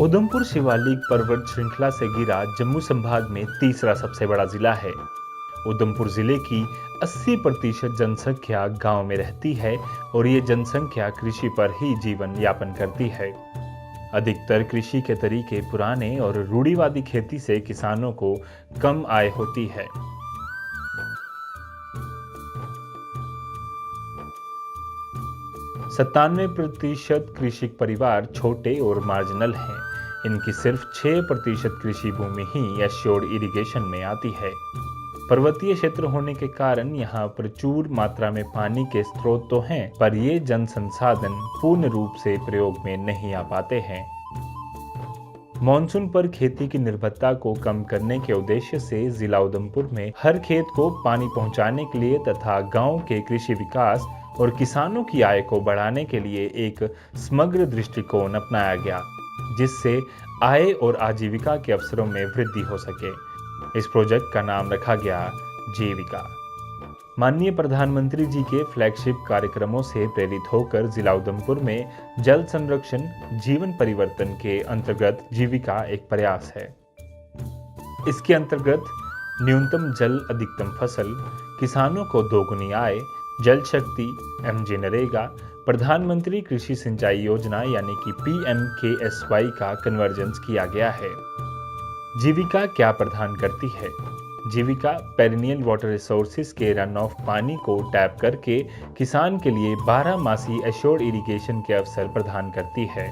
उधमपुर शिवालिक पर्वत श्रृंखला से घिरा जम्मू संभाग में तीसरा सबसे बड़ा जिला है। उधमपुर जिले की 80% जनसंख्या गांव में रहती है और ये जनसंख्या कृषि पर ही जीवन यापन करती है। अधिकतर कृषि के तरीके पुराने और रूढ़िवादी खेती से किसानों को कम आय होती है। 97% कृषक परिवार छोटे और मार्जिनल हैं। इनकी सिर्फ 6% कृषि भूमि ही एश्योर्ड इरिगेशन में आती है। पर्वतीय क्षेत्र होने के कारण यहाँ प्रचुर मात्रा में पानी के स्रोत तो हैं, पर ये जन संसाधन पूर्ण रूप से प्रयोग में नहीं आ पाते हैं। मॉनसून पर खेती की निर्भरता को कम करने के उद्देश्य से जिला उधमपुर में हर खेत को पानी पहुंचाने के लिए तथा गांव के कृषि विकास और किसानों की आय को बढ़ाने के लिए एक समग्र दृष्टिकोण अपनाया गया, जिससे आय और आजीविका के अवसरों में वृद्धि हो सके। इस प्रोजेक्ट का नाम रखा गया जीविका। माननीय प्रधानमंत्री जी के फ्लैगशिप कार्यक्रमों से प्रेरित होकर जिला उधमपुर में जल संरक्षण जीवन परिवर्तन के अंतर्गत जीविका एक प्रयास है। इसके अंतर्गत न्यूनतम जल अधिकतम फसल, किसानों को दोगुनी आय, जल शक्ति, एमजी नरेगा, प्रधानमंत्री कृषि सिंचाई योजना यानी कि PMKSY का कन्वर्जेंस किया गया है। जीविका क्या प्रदान करती है? जीविका पेरिनियल वाटर रिसोर्सेज के रन ऑफ पानी को टैप करके किसान के लिए 12 मासी एश्योर्ड इरिगेशन के अवसर प्रदान करती है।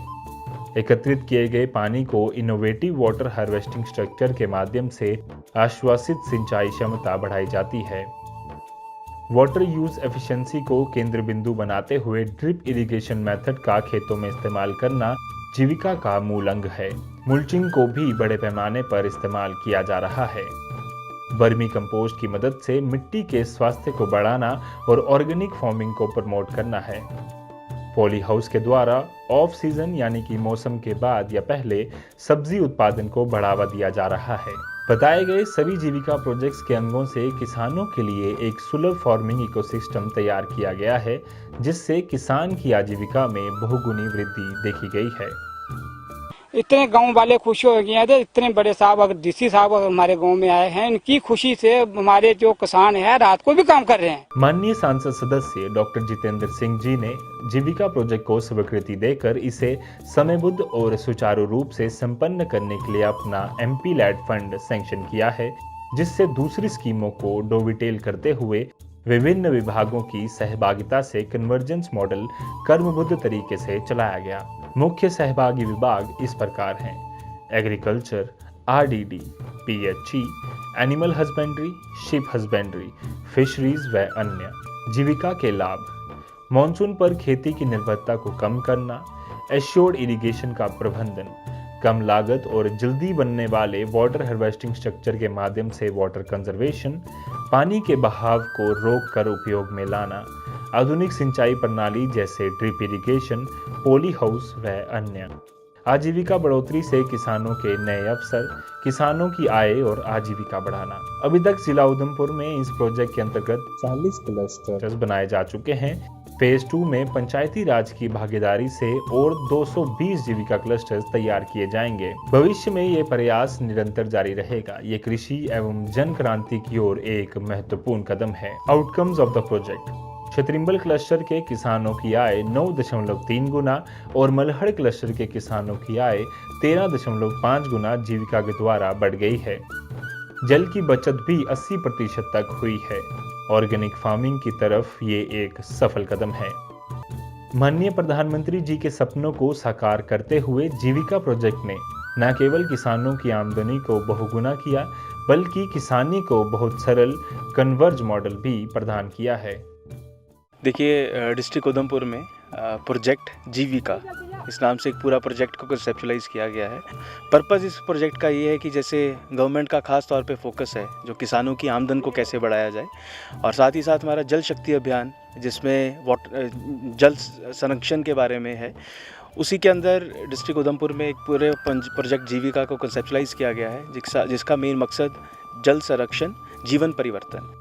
एकत्रित किए गए पानी को इनोवेटिव वाटर हार्वेस्टिंग स्ट्रक्चर के माध्यम से आश्वासित सिंचाई क्षमता बढ़ाई जाती है। वाटर यूज एफिशिएंसी को केंद्र बिंदु बनाते हुए ड्रिप इरिगेशन मेथड का खेतों में इस्तेमाल करना जीविका का मूल अंग है। मुल्चिंग को भी बड़े पैमाने पर इस्तेमाल किया जा रहा है। वर्मी कंपोस्ट की मदद से मिट्टी के स्वास्थ्य को बढ़ाना और ऑर्गेनिक फार्मिंग को प्रमोट करना है। पॉली हाउस के द्वारा ऑफ सीजन यानी कि मौसम के बाद या पहले सब्जी उत्पादन को बढ़ावा दिया जा रहा है। बताए गए सभी जीविका प्रोजेक्ट्स के अंगों से किसानों के लिए एक सुलभ फार्मिंग इकोसिस्टम तैयार किया गया है, जिससे किसान की आजीविका में बहुगुनी वृद्धि देखी गई है। इतने गांव वाले खुश हो गए थे। इतने बड़े साहब अगर डीसी साहब हमारे गांव में आए हैं, इनकी खुशी से हमारे जो किसान हैं रात को भी काम कर रहे हैं। माननीय सांसद सदस्य डॉक्टर जितेंद्र सिंह जी ने जीविका प्रोजेक्ट को स्वीकृति देकर इसे समयबद्ध और सुचारू रूप से संपन्न करने के लिए अपना MP लैड फंड सैंक्शन किया है, जिससे दूसरी स्कीमों को डोविटेल करते हुए विभिन्न विभागों की सहभागिता से कन्वर्जेंस मॉडल कर्मबद्ध तरीके से चलाया गया। मुख्य सहभागी विभाग इस प्रकार हैं: agriculture, RDD, PHE, animal husbandry, ship husbandry, fisheries व अन्य। जीविका के लाभ: मॉनसून पर खेती की निर्भरता को कम करना, एश्योर्ड इरिगेशन का प्रबंधन, कम लागत और जल्दी बनने वाले वाटर हार्वेस्टिंग स्ट्रक्चर के माध्यम से वाटर कंजर्वेशन, पानी के बहाव को रोक कर उपयोग में लाना, आधुनिक सिंचाई प्रणाली जैसे ड्रिप इरिगेशन, पॉली हाउस व अन्य। आजीविका बढ़ोतरी से किसानों के नए अवसर, किसानों की आय और आजीविका बढ़ाना। अभी तक जिला उधमपुर में इस प्रोजेक्ट के अंतर्गत 40 क्लस्टर्स बनाए जा चुके हैं। फेज 2 में पंचायती राज की भागीदारी से और 220 जीविका क्लस्टर्स तैयार किए जाएंगे। भविष्य में ये प्रयास निरंतर जारी रहेगा। ये कृषि एवं जन क्रांति की ओर एक महत्वपूर्ण कदम है। आउटकम्स ऑफ द प्रोजेक्ट: छतरिम्बल क्लस्टर के किसानों की आय 9.3 गुना और मलहड़ क्लस्टर के किसानों की आय 13.5 गुना जीविका के द्वारा बढ़ गई है। जल की बचत भी 80% तक हुई है। ऑर्गेनिक फार्मिंग की तरफ ये एक सफल कदम है। माननीय प्रधानमंत्री जी के सपनों को साकार करते हुए जीविका प्रोजेक्ट ने न केवल किसानों की आमदनी को बहुगुना किया, बल्कि किसानी को बहुत सरल कन्वर्ज मॉडल भी प्रदान किया है। देखिए, डिस्ट्रिक्ट उधमपुर में प्रोजेक्ट जीविका इस नाम से एक पूरा प्रोजेक्ट को कंसेप्चुलाइज किया गया है। पर्पज़ इस प्रोजेक्ट का ये है कि जैसे गवर्नमेंट का खास तौर पे फोकस है जो किसानों की आमदन को कैसे बढ़ाया जाए, और साथ ही साथ हमारा जल शक्ति अभियान जिसमें जल संरक्षण के बारे में है, उसी के अंदर डिस्ट्रिक्ट उधमपुर में एक पूरे प्रोजेक्ट जीविका को कंसेप्चुलाइज किया गया है, जिसका मेन मकसद जल संरक्षण जीवन परिवर्तन।